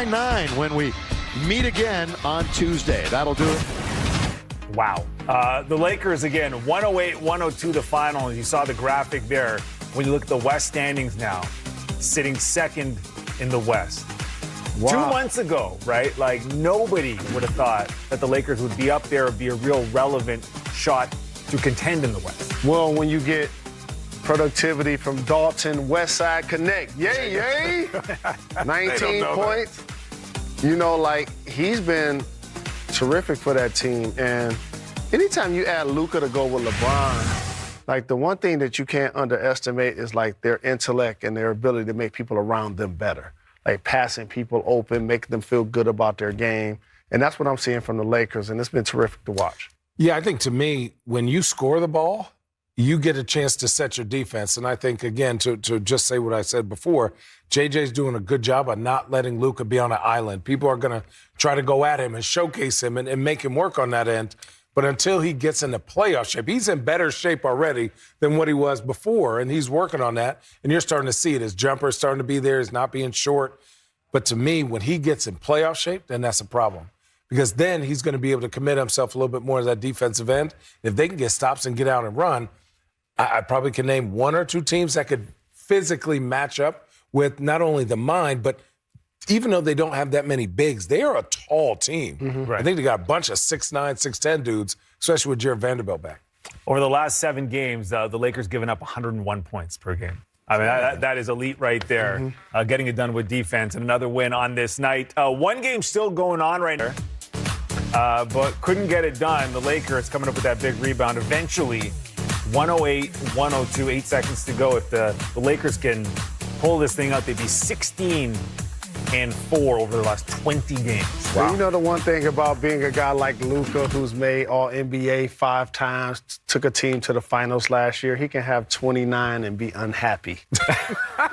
9-9 when we meet again on Tuesday. That'll do it. Wow. The Lakers, again, 108-102 the final. You saw the graphic there. When you look at the West standings now, sitting second in the West. Wow. 2 months ago, right? Like, nobody would have thought that the Lakers would be up there, be a real relevant shot to contend in the West. Well, when you get productivity from Dalton, West Side Connect, yay! 19 points. You know, like, he's been terrific for that team. And anytime you add Luka to go with LeBron, like, the one thing that you can't underestimate is, like, their intellect and their ability to make people around them better. Like, passing people open, making them feel good about their game. And that's what I'm seeing from the Lakers, and it's been terrific to watch. Yeah, I think, to me, when you score the ball, you get a chance to set your defense. And I think, again, to just say what I said before, JJ's doing a good job of not letting Luka be on an island. People are going to try to go at him and showcase him and make him work on that end. But until he gets into playoff shape, he's in better shape already than what he was before, and he's working on that. And you're starting to see it. His jumper is starting to be there. He's not being short. But to me, when he gets in playoff shape, then that's a problem. Because then he's going to be able to commit himself a little bit more to that defensive end. If they can get stops and get out and run, I probably can name one or two teams that could physically match up with not only the mind, but even though they don't have that many bigs, they are a tall team. Mm-hmm. Right. I think they got a bunch of 6'9", 6'10" dudes, especially with Jared Vanderbilt back. Over the last 7 games, the Lakers given up 101 points per game. I mean, that is elite right there, getting it done with defense. And another win on this night. One game still going on right now, but couldn't get it done. The Lakers coming up with that big rebound. Eventually, 108-102, 8 seconds to go. If the Lakers can pull this thing out, they'd be 16-4 over the last 20 games. Wow. You know the one thing about being a guy like Luka, who's made All-NBA 5 times, took a team to the finals last year, he can have 29 and be unhappy.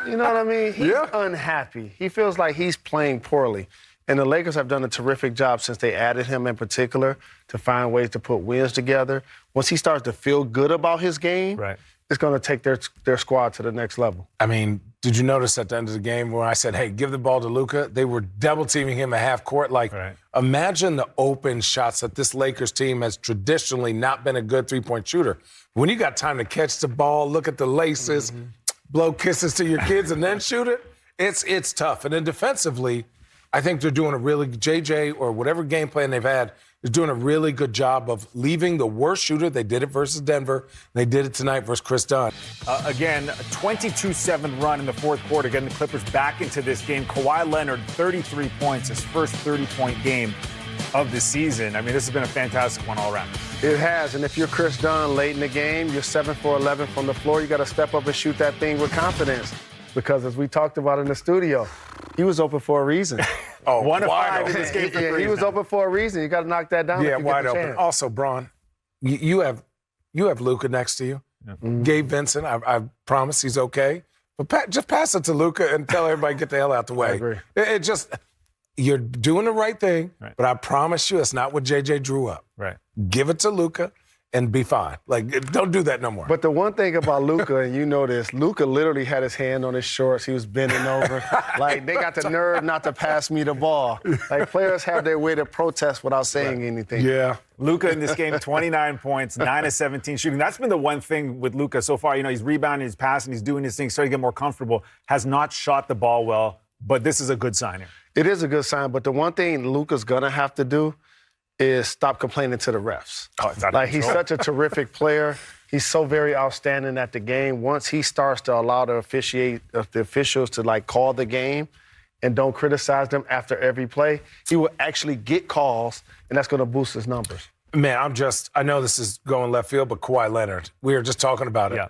You know what I mean? He's unhappy. He feels like he's playing poorly. And the Lakers have done a terrific job since they added him in particular to find ways to put wins together. Once he starts to feel good about his game, it's going to take their squad to the next level. I mean, did you notice at the end of the game where I said, hey, give the ball to Luka? They were double-teaming him at half court. Like, imagine the open shots that this Lakers team has traditionally not been a good three-point shooter. When you got time to catch the ball, look at the laces, blow kisses to your kids, and then shoot it, it's tough. And then defensively, I think they're doing a really – JJ or whatever game plan they've had is doing a really good job of leaving the worst shooter. They did it versus Denver. They did it tonight versus Chris Dunn. Again, a 22-7 run in the fourth quarter, getting the Clippers back into this game. Kawhi Leonard, 33 points, his first 30-point game of the season. I mean, this has been a fantastic one all around. It has, and if you're Chris Dunn late in the game, you're 7 for 11 from the floor, you got to step up and shoot that thing with confidence. Because as we talked about in the studio, he was open for a reason. 1 of 5 in this game for threes. He was open for a reason. You got to knock that down. Yeah, wide open. Also, Bron, you have Luka next to you. Gabe Vincent, I promise he's okay. But just pass it to Luka and tell everybody get the hell out the way. I agree. It just, you're doing the right thing, but I promise you it's not what JJ drew up. Give it to Luka and be fine. Like, don't do that no more. But the one thing about Luka, and you know this, Luka literally had his hand on his shorts. He was bending over. Like, they got the nerve not to pass me the ball. Like, players have their way to protest without saying anything. Yeah. Luka in this game, 29 points, 9 of 17 shooting. That's been the one thing with Luka so far. You know, he's rebounding, he's passing, he's doing his thing, starting to get more comfortable. Has not shot the ball well, but this is a good sign here. It is a good sign, but the one thing Luka's going to have to do is stop complaining to the refs. Like, he's such a terrific player. He's so very outstanding at the game. Once he starts to allow the officials to, like, call the game and don't criticize them after every play, he will actually get calls, and that's going to boost his numbers. Man, I know this is going left field, but Kawhi Leonard, we were just talking about it. Yeah.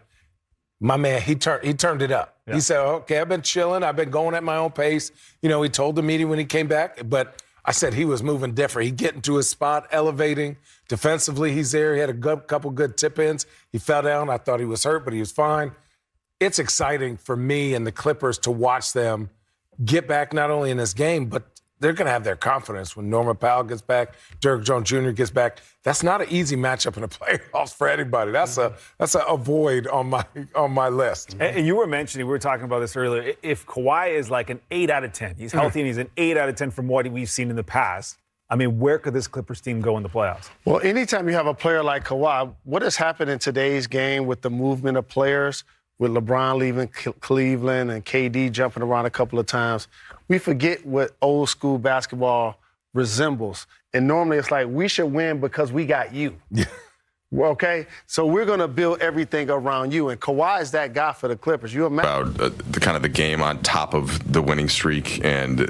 My man, he turned it up. Yeah. He said, okay, I've been chilling. I've been going at my own pace. You know, he told the media when he came back, but I said he was moving different. He getting to his spot, elevating. Defensively, he's there. He had a couple good tip-ins. He fell down. I thought he was hurt, but he was fine. It's exciting for me and the Clippers to watch them get back not only in this game, but they're going to have their confidence when Norman Powell gets back, Derrick Jones Jr. gets back. That's not an easy matchup in the playoffs for anybody. That's a void on my list. And you were mentioning, we were talking about this earlier, if Kawhi is like an 8 out of 10, he's healthy and he's an 8 out of 10 from what we've seen in the past, I mean, where could this Clippers team go in the playoffs? Well, anytime you have a player like Kawhi, what has happened in today's game with the movement of players, with LeBron leaving Cleveland and KD jumping around a couple of times, we forget what old school basketball resembles. And normally it's like, we should win because we got you. Yeah. Okay? So we're going to build everything around you. And Kawhi is that guy for the Clippers. You imagine? About the kind of the game on top of the winning streak and,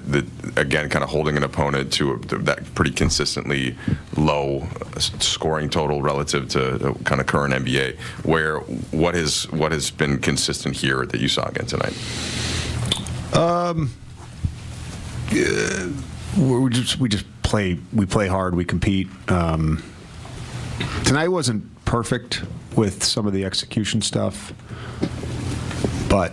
again, kind of holding an opponent to that pretty consistently low scoring total relative to kind of current NBA. What has been consistent here that you saw again tonight? We play hard, we compete. Tonight wasn't perfect with some of the execution stuff, but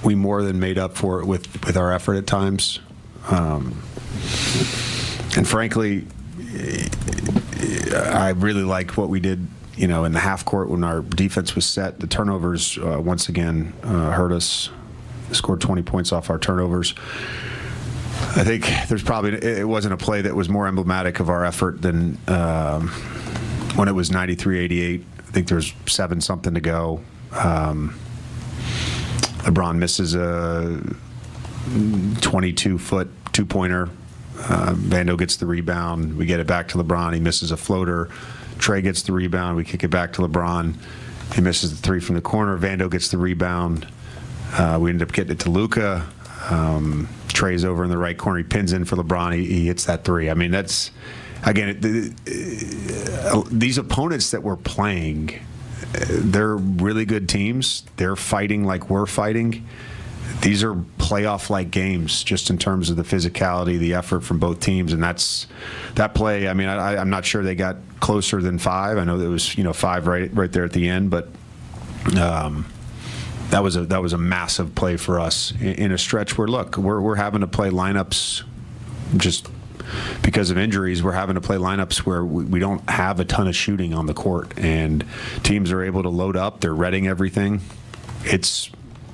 we more than made up for it with our effort at times. And frankly, I really liked what we did, in the half court when our defense was set. The turnovers once again hurt us. Scored 20 points off our turnovers. I think it wasn't a play that was more emblematic of our effort than when it was 93-88. I think there's 7-something to go. LeBron misses a 22-foot two-pointer. Vando gets the rebound. We get it back to LeBron. He misses a floater. Trey gets the rebound. We kick it back to LeBron. He misses the three from the corner. Vando gets the rebound. We end up getting it to Luka. Trey's over in the right corner. He pins in for LeBron. He hits that three. I mean, that's, again, these opponents that we're playing, they're really good teams. They're fighting like we're fighting. These are playoff-like games just in terms of the physicality, the effort from both teams. And that play, I mean, I'm not sure they got closer than 5. I know there was, 5 right there at the end, but that was a massive play for us in a stretch where, look, we're having to play lineups just because of injuries. We're having to play lineups where we don't have a ton of shooting on the court, and teams are able to load up. They're reading everything.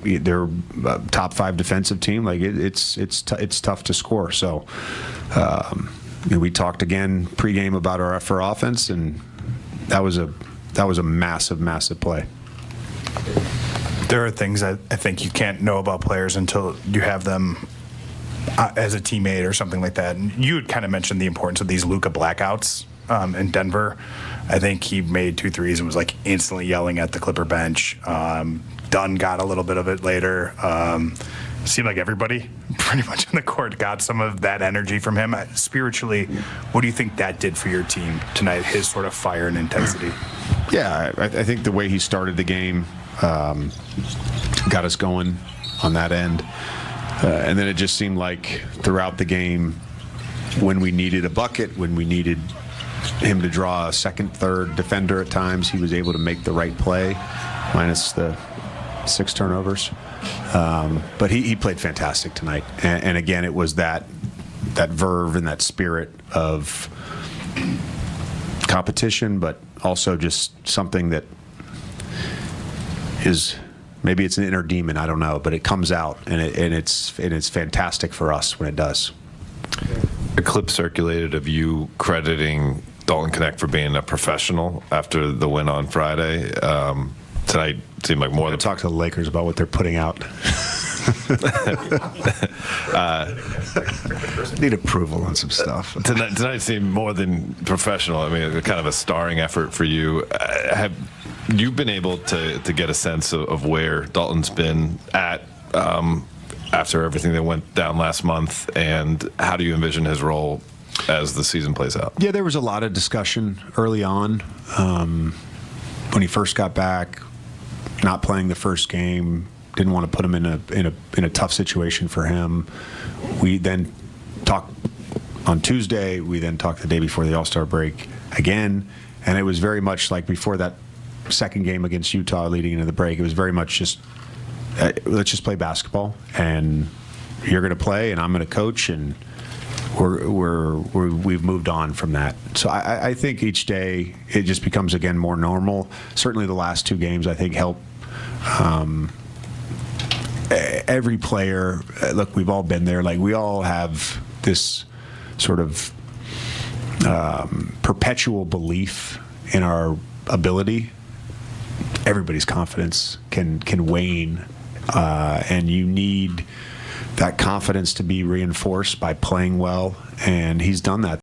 They're a top 5 defensive team. Like it's tough to score. So we talked again pregame about our effort offense, and that was a massive play. There are things I think you can't know about players until you have them as a teammate or something like that. And you had kind of mentioned the importance of these Luka blackouts in Denver. I think he made 2 threes and was like instantly yelling at the Clipper bench. Dunn got a little bit of it later. Seemed like everybody pretty much on the court got some of that energy from him. Spiritually, what do you think that did for your team tonight, his sort of fire and intensity? Yeah, I think the way he started the game got us going on that end. And then it just seemed like throughout the game, when we needed a bucket, when we needed him to draw a second, third defender at times, he was able to make the right play, minus the 6 turnovers. But he played fantastic tonight. And again, it was that verve and that spirit of competition, but also just something that is, maybe it's an inner demon, I don't know, but it comes out, and it's fantastic for us when it does. A clip circulated of you crediting Dalton Connect for being a professional after the win on Friday. Tonight seemed like more than talk to the Lakers about what they're putting out. Need approval on some stuff. Tonight seemed more than professional. I mean, kind of a starring effort for you. Have you been able to get a sense of where Dalton's been at after everything that went down last month, and how do you envision his role as the season plays out? Yeah, there was a lot of discussion early on when he first got back, not playing the first game. Didn't want to put him in a tough situation for him. We then talked on Tuesday. We then talked the day before the All-Star break again, and it was very much like before that second game against Utah leading into the break. It was very much just let's just play basketball, and you're going to play, and I'm going to coach, and we've moved on from that. So I think each day it just becomes again more normal. Certainly the last 2 games I think help. Every player, look, we've all been there. Like we all have this sort of perpetual belief in our ability. Everybody's confidence can wane, and you need that confidence to be reinforced by playing well, and he's done that.